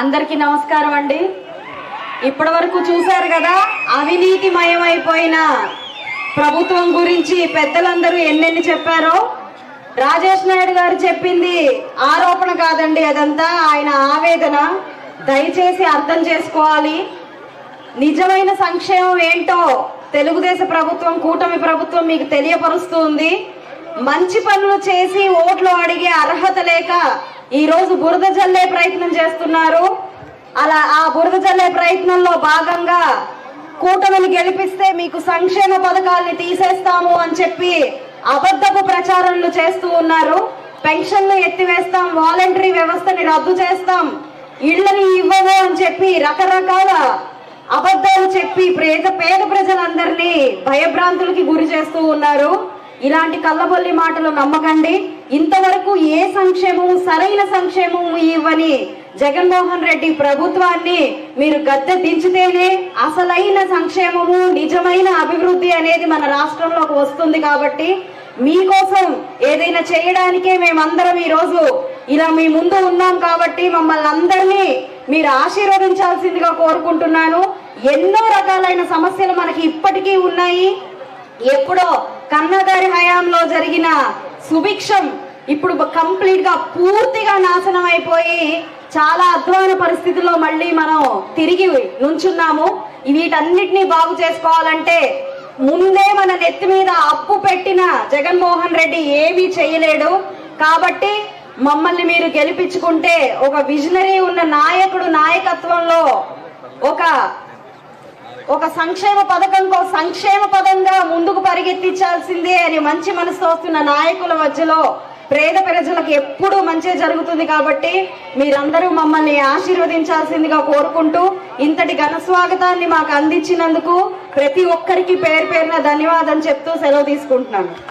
అందరికీ నమస్కారం అండి. ఇప్పటి వరకు చూశారు కదా, అవినీతిమయమైపోయిన ప్రభుత్వం గురించి పెద్దలందరూ ఎన్నెన్ని చెప్పారో. రాజేష్ నాయుడు గారు చెప్పింది ఆరోపణ కాదండి, అదంతా ఆయన ఆవేదన. దయచేసి అర్థం చేసుకోవాలి. నిజమైన సంక్షేమం ఏంటో తెలుగుదేశ ప్రభుత్వం, కూటమి ప్రభుత్వం మీకు తెలియపరుస్తుంది. మంచి పనులు చేసి ఓట్లు అడిగే అర్హత లేక ఈ రోజు బురద జల్లే ప్రయత్నం చేస్తున్నారు. అలా ఆ బురద జల్లే ప్రయత్నంలో భాగంగా కూటమిని గెలిపిస్తే మీకు సంక్షేమ పథకాల్ని తీసేస్తాము అని చెప్పి అబద్ధపు ప్రచారాలు చేస్తూ ఉన్నారు. పెన్షన్లు ఎత్తివేస్తాం, వాలంటరీ వ్యవస్థని రద్దు చేస్తాం, ఇళ్లని ఇవ్వము అని చెప్పి రకరకాల అబద్ధాలు చెప్పి పేద ప్రజలందరినీ భయభ్రాంతులకి గురి చేస్తూ ఉన్నారు. ఇలాంటి కల్లబొల్లి మాటలు నమ్మకండి. ఇంతవరకు ఏ సంక్షేమము, సరైన సంక్షేమము ఇవ్వని జగన్మోహన్ రెడ్డి ప్రభుత్వాన్ని మీరు గద్దె దించితేనే అసలైన సంక్షేమము, నిజమైన అభివృద్ధి అనేది మన రాష్ట్రంలోకి వస్తుంది. కాబట్టి మీకోసం ఏదైనా చేయడానికే మేమందరం ఈ రోజు ఇలా మీ ముందు ఉన్నాం. కాబట్టి మమ్మల్ని అందరినీ మీరు ఆశీర్వదించాల్సిందిగా కోరుకుంటున్నాను. ఎన్నో రకాలైన సమస్యలు మనకి ఇప్పటికీ ఉన్నాయి. ఎప్పుడో కన్నగారి హయాంలో జరిగిన సుభిక్షం ఇప్పుడు కంప్లీట్ గా పూర్తిగా నాశనం అయిపోయి చాలా అధ్వాన పరిస్థితుల్లో మళ్ళీ మనం తిరిగి నుంచున్నాము. వీటన్నిటినీ బాగు చేసుకోవాలంటే ముందే మన నెత్తి మీద అప్పు పెట్టిన జగన్మోహన్ రెడ్డి ఏమీ చేయలేడు. కాబట్టి మమ్మల్ని మీరు గెలిపించుకుంటే ఒక విజనరీ ఉన్న నాయకుడు నాయకత్వంలో ఒక సంక్షేమ పదంగా ముందుకు పరిగెత్తించాల్సిందే అని మంచి మనసుతో వస్తున్న నాయకుల మధ్యలో పేద ప్రజలకు ఎప్పుడూ మంచి జరుగుతుంది. కాబట్టి మీరందరూ మమ్మల్ని ఆశీర్వదించాల్సిందిగా కోరుకుంటూ ఇంతటి ఘన స్వాగతాన్ని మాకు అందించినందుకు ప్రతి ఒక్కరికి పేరు పేరున ధన్యవాదాలు చెప్తూ సెలవు తీసుకుంటున్నాను.